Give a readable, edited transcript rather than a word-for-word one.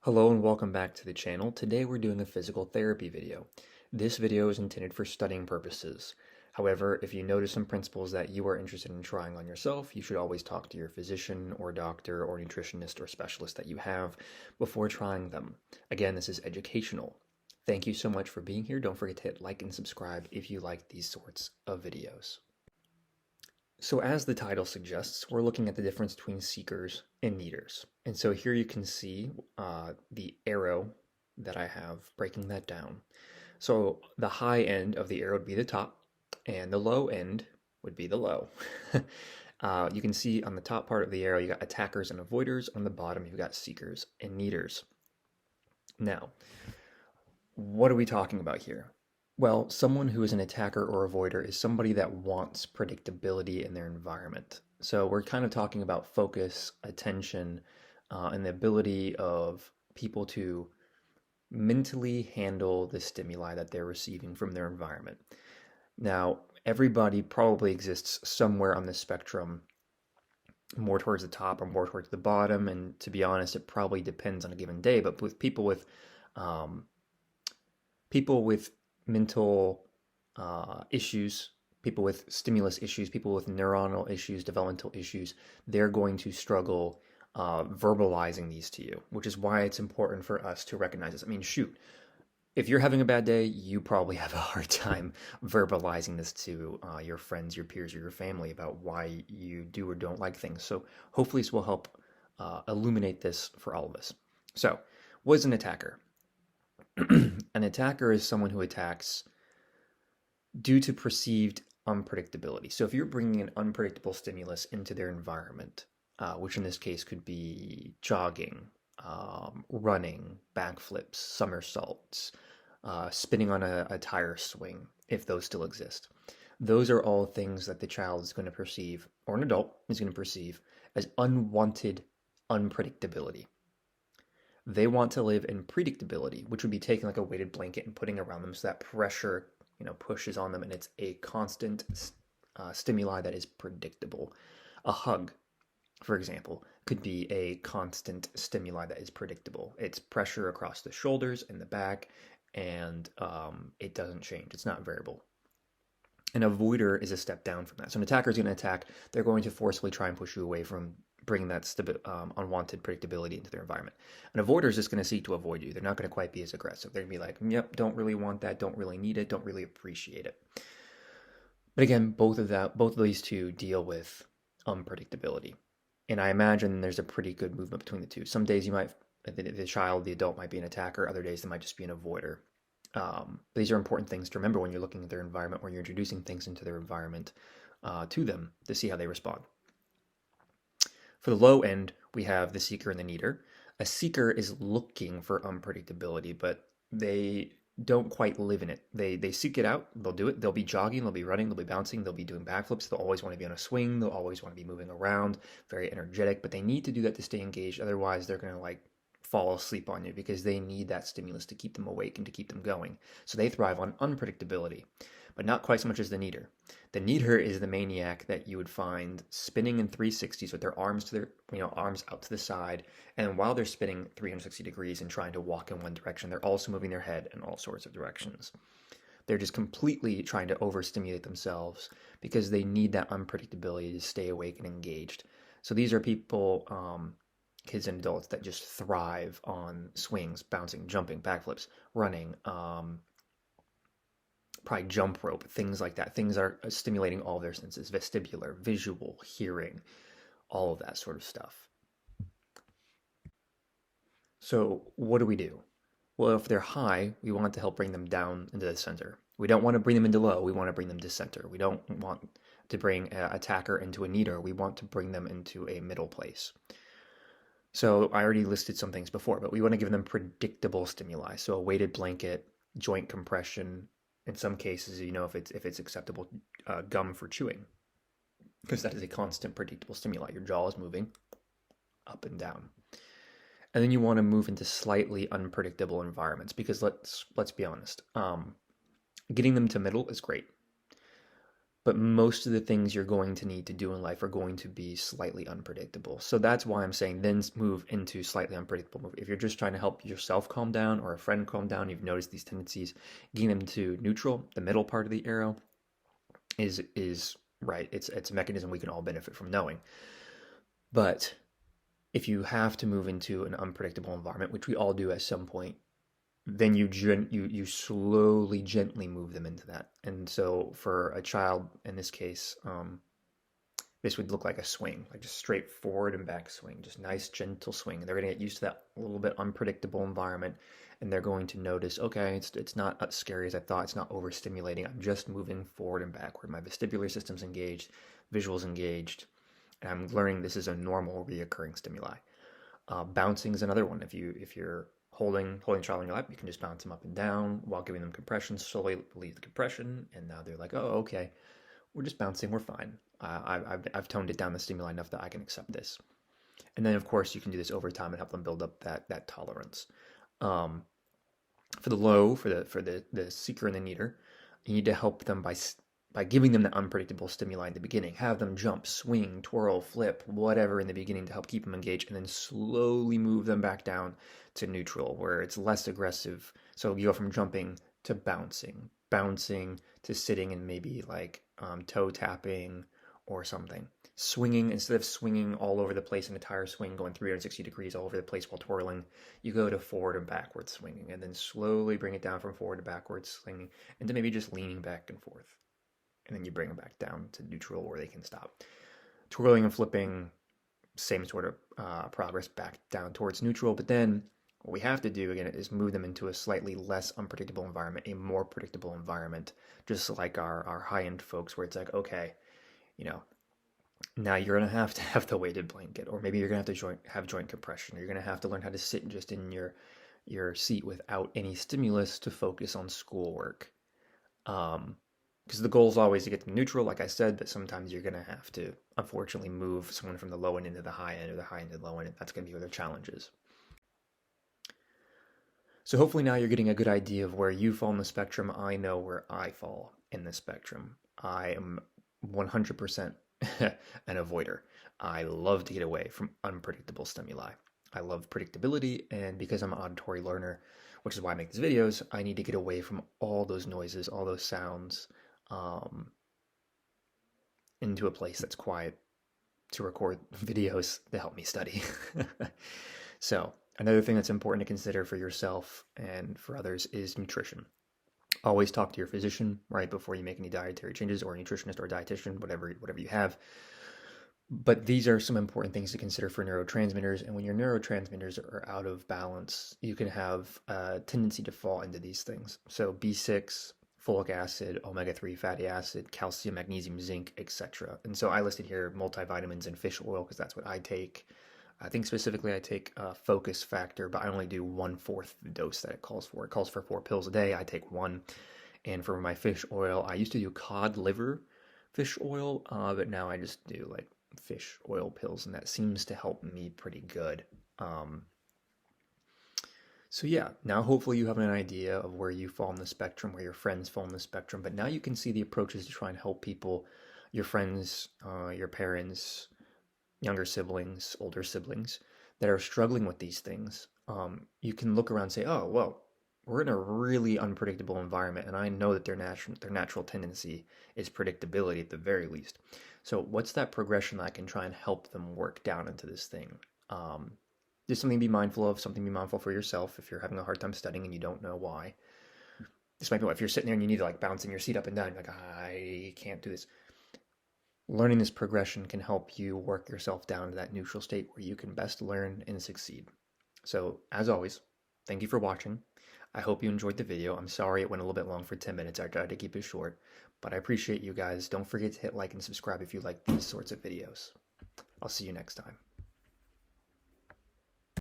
Hello and welcome back to the channel. Today we're doing a physical therapy video. This video is intended for studying purposes. However, if you notice some principles that you are interested in trying on yourself, you should always talk to your physician or doctor or nutritionist or specialist that you have before trying them. Again, this is educational. Thank you so much for being here. Don't forget to hit like and subscribe if you like these sorts of videos. So as the title suggests, we're looking at the difference between seekers and needers. And so here you can see the arrow that I have breaking that down. So the high end of the arrow would be the top, and the low end would be the low. You can see on the top part of the arrow, you got attackers and avoiders. On the bottom, you've got seekers and needers. Now, what are we talking about here? Well, someone who is an attacker or avoider is somebody that wants predictability in their environment. So we're kind of talking about focus, attention, and the ability of people to mentally handle the stimuli that they're receiving from their environment. Now, everybody probably exists somewhere on the spectrum, more towards the top or more towards the bottom. And to be honest, it probably depends on a given day. But with people with mental issues, people with stimulus issues, people with neuronal issues, developmental issues, they're going to struggle verbalizing these to you, which is why it's important for us to recognize this. I mean, shoot, if you're having a bad day, you probably have a hard time verbalizing this to your friends, your peers, or your family about why you do or don't like things. So hopefully this will help illuminate this for all of us. So what is an attacker? An attacker is someone who attacks due to perceived unpredictability. So if you're bringing an unpredictable stimulus into their environment, which in this case could be jogging, running, backflips, somersaults, spinning on a tire swing, if those still exist. Those are all things that the child is going to perceive, or an adult is going to perceive, as unwanted unpredictability. They want to live in predictability, which would be taking like a weighted blanket and putting around them so that pressure, pushes on them and it's a constant stimuli that is predictable. A hug, for example, could be a constant stimuli that is predictable. It's pressure across the shoulders and the back, and it doesn't change. It's not variable. An avoider is a step down from that. So an attacker is going to attack. They're going to forcefully try and push you away from bringing that unwanted predictability into their environment. An avoider is just going to seek to avoid you. They're not going to quite be as aggressive. They're going to be like, yep, don't really want that, don't really need it, don't really appreciate it. But again, both of these two deal with unpredictability. And I imagine there's a pretty good movement between the two. Some days the adult might be an attacker. Other days they might just be an avoider. These are important things to remember when you're looking at their environment, when you're introducing things into their environment to them to see how they respond. For the low end, we have the seeker and the needer. A seeker is looking for unpredictability, but they don't quite live in it. They seek it out. They'll do it. They'll be jogging. They'll be running. They'll be bouncing. They'll be doing backflips. They'll always want to be on a swing. They'll always want to be moving around, very energetic. But they need to do that to stay engaged. Otherwise, they're going to fall asleep on you because they need that stimulus to keep them awake and to keep them going. So they thrive on unpredictability, but not quite so much as the needer. The needer is the maniac that you would find spinning in 360s with their arms arms out to the side, and while they're spinning 360 degrees and trying to walk in one direction, they're also moving their head in all sorts of directions. They're just completely trying to overstimulate themselves because they need that unpredictability to stay awake and engaged. So these are people, kids and adults, that just thrive on swings, bouncing, jumping, backflips, running, probably jump rope, things like that. Things are stimulating all of their senses: vestibular, visual, hearing, all of that sort of stuff. So what do? Well, if they're high, we want to help bring them down into the center. We don't want to bring them into low. We want to bring them to center. We don't want to bring an attacker into a needer. We want to bring them into a middle place. So I already listed some things before, but we want to give them predictable stimuli. So a weighted blanket, joint compression, in some cases, if it's acceptable, gum for chewing, because that is a constant predictable stimuli. Your jaw is moving up and down. And then you want to move into slightly unpredictable environments, because let's be honest, getting them to middle is great. but most of the things you're going to need to do in life are going to be slightly unpredictable. So that's why I'm saying then move into slightly unpredictable move. If you're just trying to help yourself calm down or a friend calm down, you've noticed these tendencies, getting them to neutral, the middle part of the arrow, is right. It's a mechanism we can all benefit from knowing. But if you have to move into an unpredictable environment, which we all do at some point, then you slowly, gently move them into that. And so for a child, in this case, this would look like a swing, like just straight forward and back swing, just nice, gentle swing. And they're going to get used to that little bit unpredictable environment, and they're going to notice, okay, it's not as scary as I thought. It's not overstimulating. I'm just moving forward and backward. My vestibular system's engaged, visuals engaged, and I'm learning this is a normal, reoccurring stimuli. Bouncing is another one. If you're holding a child in your lap, you can just bounce them up and down while giving them compression, slowly relieve the compression, and now they're like, oh, okay, we're just bouncing, we're fine. I've toned it down the stimuli enough that I can accept this. And then, of course, you can do this over time and help them build up that tolerance. For the low, for the seeker and the needer, you need to help them by giving them the unpredictable stimuli in the beginning. Have them jump, swing, twirl, flip, whatever in the beginning to help keep them engaged, and then slowly move them back down to neutral, where it's less aggressive. So you go from jumping to bouncing to sitting and maybe like toe tapping or something. Swinging, instead of swinging all over the place, an entire swing going 360 degrees all over the place while twirling, you go to forward and backward swinging, and then slowly bring it down from forward to backward swinging, into maybe just leaning back and forth. And then you bring them back down to neutral where they can stop. Twirling and flipping, same sort of progress back down towards neutral. But then what we have to do, again, is move them into a slightly less unpredictable environment, a more predictable environment, just like our high-end folks, where it's like, okay, now you're going to have the weighted blanket, or maybe you're going to have to have joint compression, or you're going to have to learn how to sit just in your seat without any stimulus to focus on schoolwork. Because the goal is always to get to neutral, like I said, but sometimes you're going to have to, unfortunately, move someone from the low end into the high end, or the high end to the low end. That's going to be where their challenge is. So hopefully now you're getting a good idea of where you fall in the spectrum. I know where I fall in the spectrum. I am 100% an avoider. I love to get away from unpredictable stimuli. I love predictability, and because I'm an auditory learner, which is why I make these videos, I need to get away from all those noises, all those sounds, into a place that's quiet to record videos to help me study. So another thing that's important to consider for yourself and for others is nutrition. Always talk to your physician right before you make any dietary changes, or a nutritionist or a dietitian, whatever you have. But these are some important things to consider for neurotransmitters. And when your neurotransmitters are out of balance, you can have a tendency to fall into these things. So B6, folic acid, omega-3 fatty acid, calcium, magnesium, zinc, etc. And so I listed here multivitamins and fish oil because that's what I take. I think specifically I take Focus Factor, but I only do 1/4 the dose that it calls for. It calls for 4 pills a day. I take 1. And for my fish oil, I used to do cod liver fish oil, but now I just do like fish oil pills, and that seems to help me pretty good. So yeah, now hopefully you have an idea of where you fall in the spectrum, where your friends fall in the spectrum, but now you can see the approaches to try and help people, your friends, your parents, younger siblings, older siblings, that are struggling with these things. You can look around and say, oh, well, we're in a really unpredictable environment, and I know that their natural tendency is predictability at the very least. So what's that progression that I can try and help them work down into this thing? Just something to be mindful of, something to be mindful for yourself if you're having a hard time studying and you don't know why. This might be if you're sitting there and you need to like bounce in your seat up and down, you're like, I can't do this. Learning this progression can help you work yourself down to that neutral state where you can best learn and succeed. So as always, thank you for watching. I hope you enjoyed the video. I'm sorry it went a little bit long for 10 minutes. I tried to keep it short, but I appreciate you guys. Don't forget to hit like and subscribe if you like these sorts of videos. I'll see you next time.